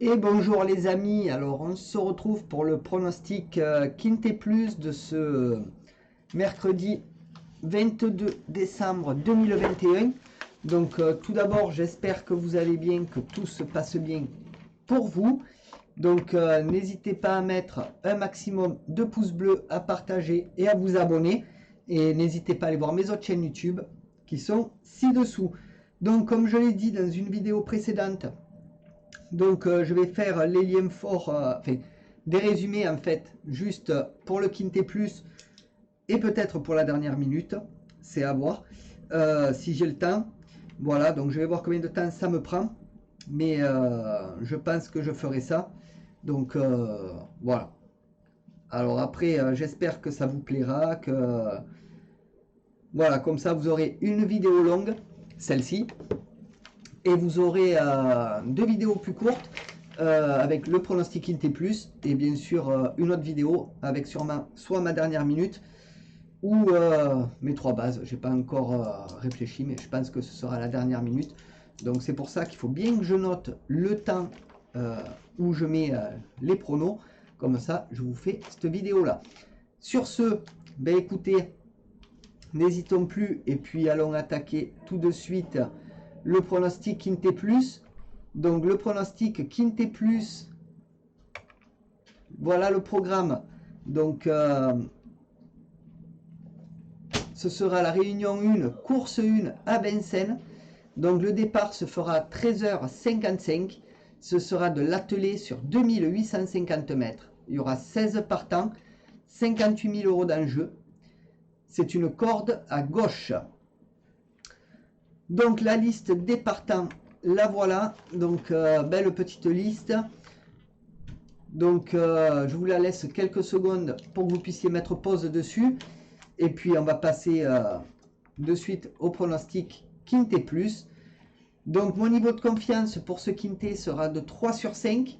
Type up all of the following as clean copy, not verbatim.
Et bonjour les amis, alors on se retrouve pour le pronostic Quinté Plus de ce mercredi 22 décembre 2021. Donc tout d'abord j'espère que vous allez bien, que tout se passe bien pour vous. Donc n'hésitez pas à mettre un maximum de pouces bleus, à partager et à vous abonner. Et n'hésitez pas à aller voir mes autres chaînes YouTube qui sont ci-dessous. Donc comme je l'ai dit dans une vidéo précédente, donc je vais faire les liens forts, enfin des résumés en fait, juste pour le Quinté Plus et peut-être pour la dernière minute, c'est à voir, si j'ai le temps. Voilà, donc je vais voir combien de temps ça me prend, mais je pense que je ferai ça. Donc voilà. Alors après, j'espère que ça vous plaira, que voilà, comme ça vous aurez une vidéo longue, celle-ci, et vous aurez deux vidéos plus courtes avec le pronostic Quinté Plus et bien sûr une autre vidéo avec sûrement soit ma dernière minute ou mes trois bases. J'ai pas encore réfléchi, mais je pense que ce sera la dernière minute. Donc c'est pour ça qu'il faut bien que je note le temps où je mets les pronos. Comme ça, je vous fais cette vidéo là. Sur ce, ben écoutez, n'hésitons plus et puis allons attaquer tout de suite le pronostic Quinté Plus. Donc le pronostic Quinté Plus, voilà le programme. Donc ce sera la réunion 1, course 1 à Vincennes. Donc le départ se fera à 13h55. Ce sera de l'attelé sur 2850 mètres. Il y aura 16 partants, 58 000 euros d'enjeu. C'est une corde à gauche. Donc la liste des partants, la voilà. Donc belle petite liste. Donc je vous la laisse quelques secondes pour que vous puissiez mettre pause dessus. Et puis on va passer de suite au pronostic Quinté Plus. Donc mon niveau de confiance pour ce Quinté sera de 3 sur 5.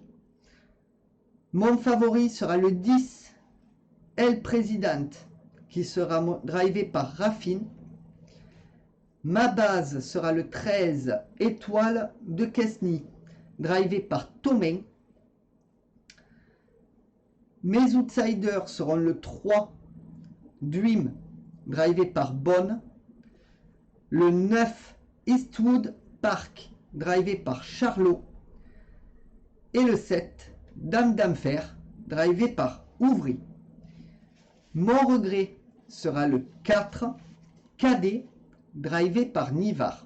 Mon favori sera le 10, El Présidente, qui sera drivé par Raffin. Ma base sera le 13, Étoile de Quesny, drivé par Thomain. Mes outsiders seront le 3, Dream, drivé par Bonne. Le 9, Eastwood Park, drivé par Charlot. Et le 7, Dame d'Enfer, drivé par Ouvry. Mon regret sera le 4, Cadet, drivé par Nivard.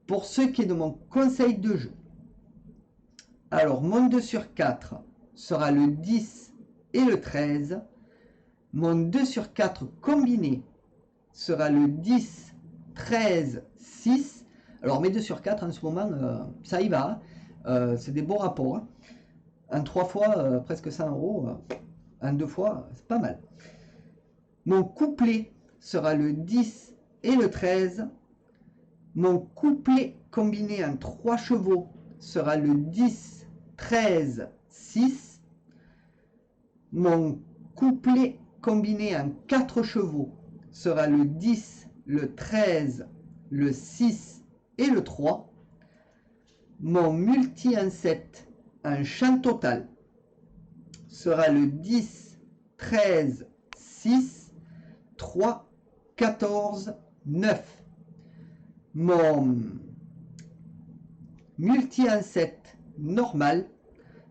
Pour ce qui est de mon conseil de jeu, alors mon 2 sur 4 sera le 10 et le 13. Mon 2 sur 4 combiné sera le 10, 13, 6. Alors mes 2 sur 4 en ce moment, ça y va. C'est des beaux rapports. Hein. En 3 fois, presque 100 euros. En 2 fois, c'est pas mal. Mon couplet sera le 10 et le 13. Mon couplet combiné en 3 chevaux sera le 10, 13, 6. Mon couplet combiné en 4 chevaux sera le 10, le 13, le 6 et le 3. Mon multi en 7 en champ total sera le 10, 13, 6, 3, 14, 9. Mon multi en 7 normal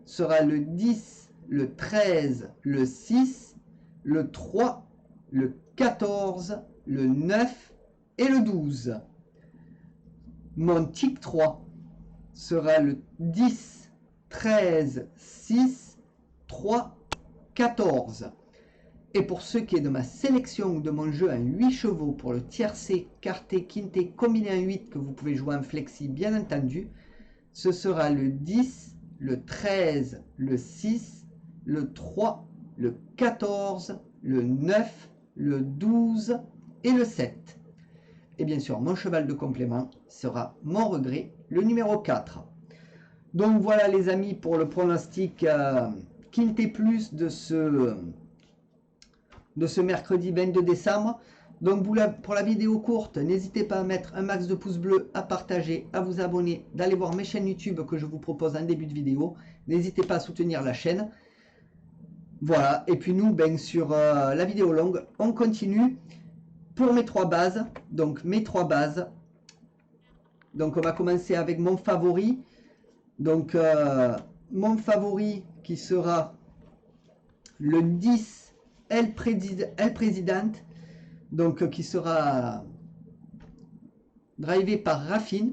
sera le 10, le 13, le 6, le 3, le 14, le 9 et le 12. Mon type 3 sera le 10, 13, 6, 3, 14. Et pour ce qui est de ma sélection de mon jeu en 8 chevaux pour le tiercé, quarté, quinté, combiné en 8 que vous pouvez jouer en flexi bien entendu, ce sera le 10, le 13, le 6, le 3, le 14, le 9, le 12 et le 7. Et bien sûr, mon cheval de complément sera mon regret, le numéro 4. Donc voilà les amis pour le pronostic Quinté Plus de ce mercredi 22 décembre. Donc pour la vidéo courte, n'hésitez pas à mettre un max de pouces bleus, à partager, à vous abonner, d'aller voir mes chaînes YouTube que je vous propose en début de vidéo. N'hésitez pas à soutenir la chaîne. Voilà, et puis nous, ben, sur la vidéo longue, on continue pour mes 3 bases. Donc mes 3 bases. Donc on va commencer avec mon favori. Donc mon favori qui sera le 10 El Presidente. Donc qui sera drivé par Raffin.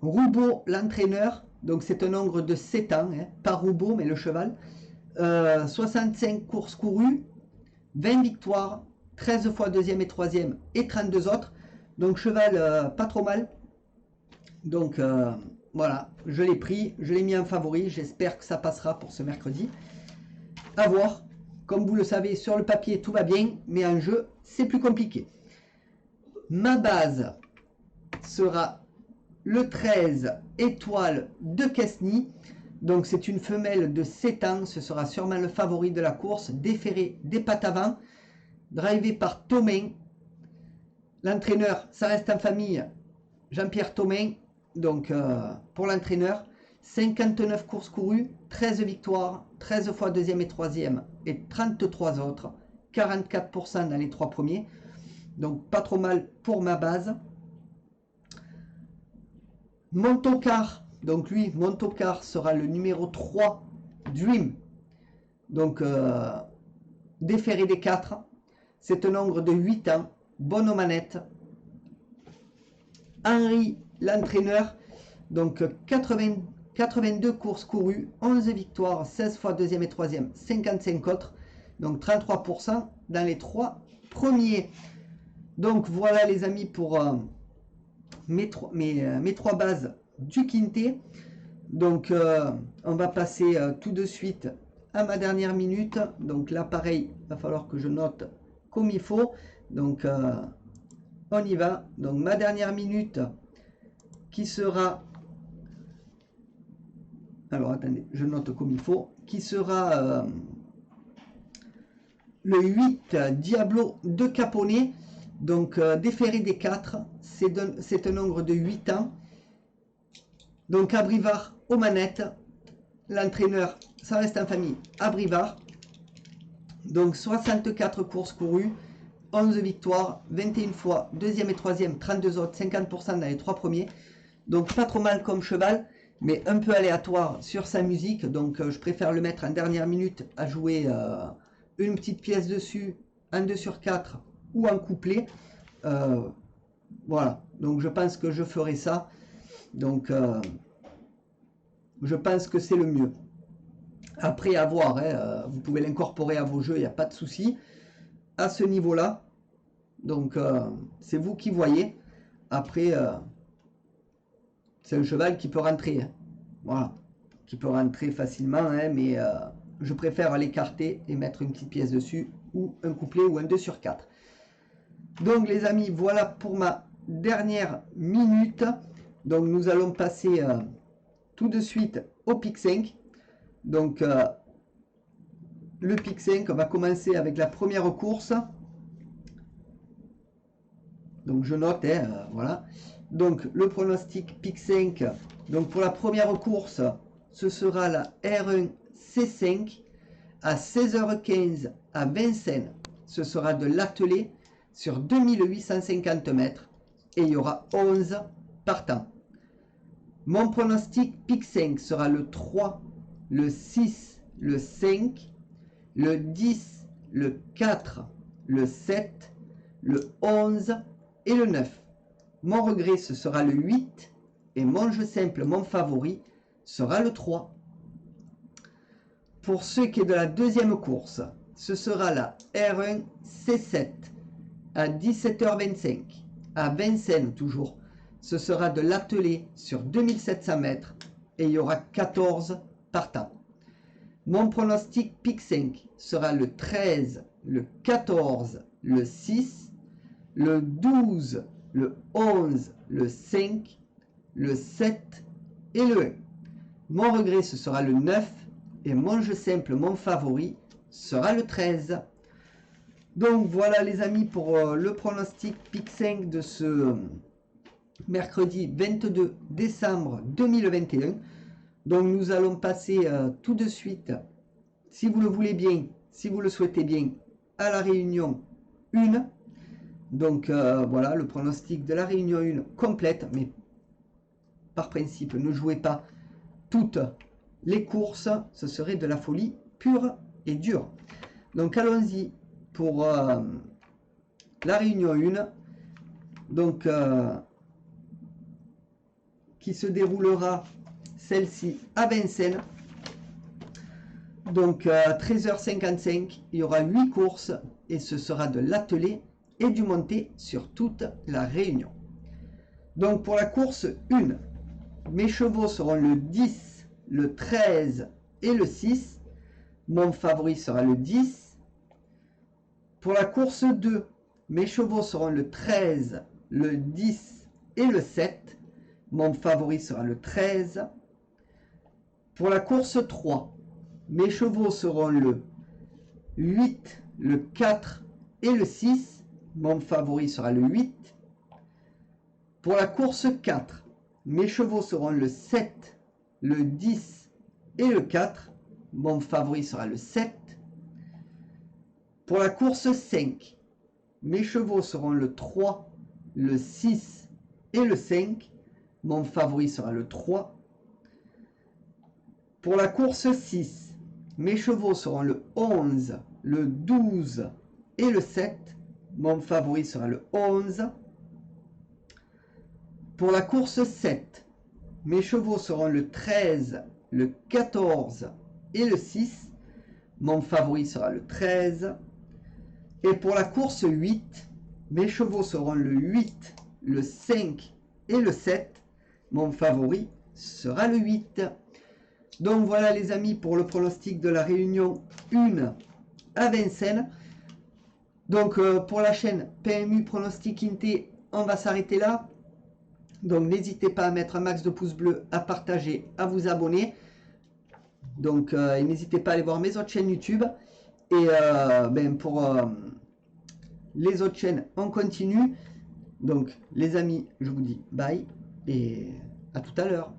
Roubaud l'entraîneur. Donc c'est un nombre de 7 ans, hein, pas Roubaud mais le cheval. 65 courses courues, 20 victoires, 13 fois deuxième et troisième et 32 autres. Donc cheval pas trop mal. Donc voilà, je l'ai pris, je l'ai mis en favori. J'espère que ça passera pour ce mercredi. À voir. Comme vous le savez, sur le papier tout va bien, mais en jeu c'est plus compliqué. Ma base sera le 13 étoile de Quesny. Donc c'est une femelle de 7 ans, ce sera sûrement le favori de la course, déferré des pattes avant, drivé par Thomain. L'entraîneur, ça reste en famille, Jean-Pierre Thomain. Donc pour l'entraîneur, 59 courses courues, 13 victoires, 13 fois deuxième et troisième et 33 autres, 44% dans les 3 premiers. Donc pas trop mal pour ma base. Montocar. Donc lui, Montocar sera le numéro 3, Dream. Donc déféré des 4. C'est un nombre de 8 ans. Bonne aux manettes. Henri, l'entraîneur. Donc 82 courses courues, 11 victoires, 16 fois deuxième et troisième, 55 autres. Donc 33% dans les 3 premiers. Donc voilà les amis pour mes 3 bases du quintet. Donc on va passer tout de suite à ma dernière minute. Donc là pareil, il va falloir que je note comme il faut. Donc on y va. Donc ma dernière minute qui sera, alors attendez, je note comme il faut, qui sera le 8 Diablo de Caponnet. Donc déféré des 4, c'est un nombre de 8 ans. Donc Abrivard aux manettes. L'entraîneur, ça reste en famille, Abrivard. Donc 64 courses courues, 11 victoires, 21 fois deuxième et troisième, 32 autres, 50% dans les 3 premiers. Donc pas trop mal comme cheval, mais un peu aléatoire sur sa musique. Donc je préfère le mettre en dernière minute à jouer une petite pièce dessus, en 2 sur 4 ou en couplet. Voilà, donc je pense que je ferai ça. Donc je pense que c'est le mieux. Après à voir, hein, vous pouvez l'incorporer à vos jeux, il n'y a pas de souci à ce niveau là. Donc c'est vous qui voyez. Après c'est un cheval qui peut rentrer, hein. Voilà, qui peut rentrer facilement, hein, mais je préfère l'écarter et mettre une petite pièce dessus, ou un couplet ou un 2 sur 4. Donc les amis, voilà pour ma dernière minute. Donc nous allons passer tout de suite au pic 5. Donc le pic 5, on va commencer avec la première course. Donc je note, hein, voilà. Donc le pronostic pic 5. Donc pour la première course, ce sera la R1 C5 à 16h15 à Vincennes. Ce sera de l'attelé sur 2850 mètres et il y aura 11 partants. Mon pronostic pic 5 sera le 3, le 6, le 5, le 10, le 4, le 7, le 11 et le 9. Mon regret, ce sera le 8 et mon jeu simple, mon favori, sera le 3. Pour ce qui est de la deuxième course, ce sera la R1 C7 à 17h25 à Vincennes toujours. Ce sera de l'attelé sur 2700 mètres et il y aura 14 partants. Mon pronostic pic 5 sera le 13, le 14, le 6, le 12, le 11, le 5, le 7 et le 1. Mon regret, ce sera le 9 et mon jeu simple, mon favori, sera le 13. Donc voilà les amis pour le pronostic Pic 5 de ce mercredi 22 décembre 2021. Donc nous allons passer tout de suite, si vous le voulez bien, si vous le souhaitez bien, à la réunion 1. Donc voilà le pronostic de la réunion 1 complète, mais par principe ne jouez pas toutes les courses, ce serait de la folie pure et dure. Donc allons-y pour la réunion 1, donc qui se déroulera celle-ci à Vincennes. Donc à 13h55, il y aura 8 courses et ce sera de l'attelé et du monté sur toute la réunion. Donc pour la course 1, mes chevaux seront le 10, le 13 et le 6. Mon favori sera le 10. Pour la course 2, mes chevaux seront le 13, le 10 et le 7. Mon favori sera le 13. Pour la course 3, mes chevaux seront le 8, le 4 et le 6. Mon favori sera le 8. Pour la course 4, mes chevaux seront le 7, le 10 et le 4. Mon favori sera le 7. Pour la course 5, mes chevaux seront le 3, le 6 et le 5. Mon favori sera le 3. Pour la course 6, mes chevaux seront le 11, le 12 et le 7. Mon favori sera le 11. Pour la course 7, mes chevaux seront le 13, le 14 et le 6. Mon favori sera le 13. Et pour la course 8, mes chevaux seront le 8, le 5 et le 7. Mon favori sera le 8. Donc voilà les amis pour le pronostic de la réunion 1 à Vincennes. Donc pour la chaîne PMU Pronostic Inté, on va s'arrêter là. Donc n'hésitez pas à mettre un max de pouces bleus, à partager, à vous abonner. Donc n'hésitez pas à aller voir mes autres chaînes YouTube. Et pour les autres chaînes, on continue. Donc les amis, je vous dis bye et à tout à l'heure.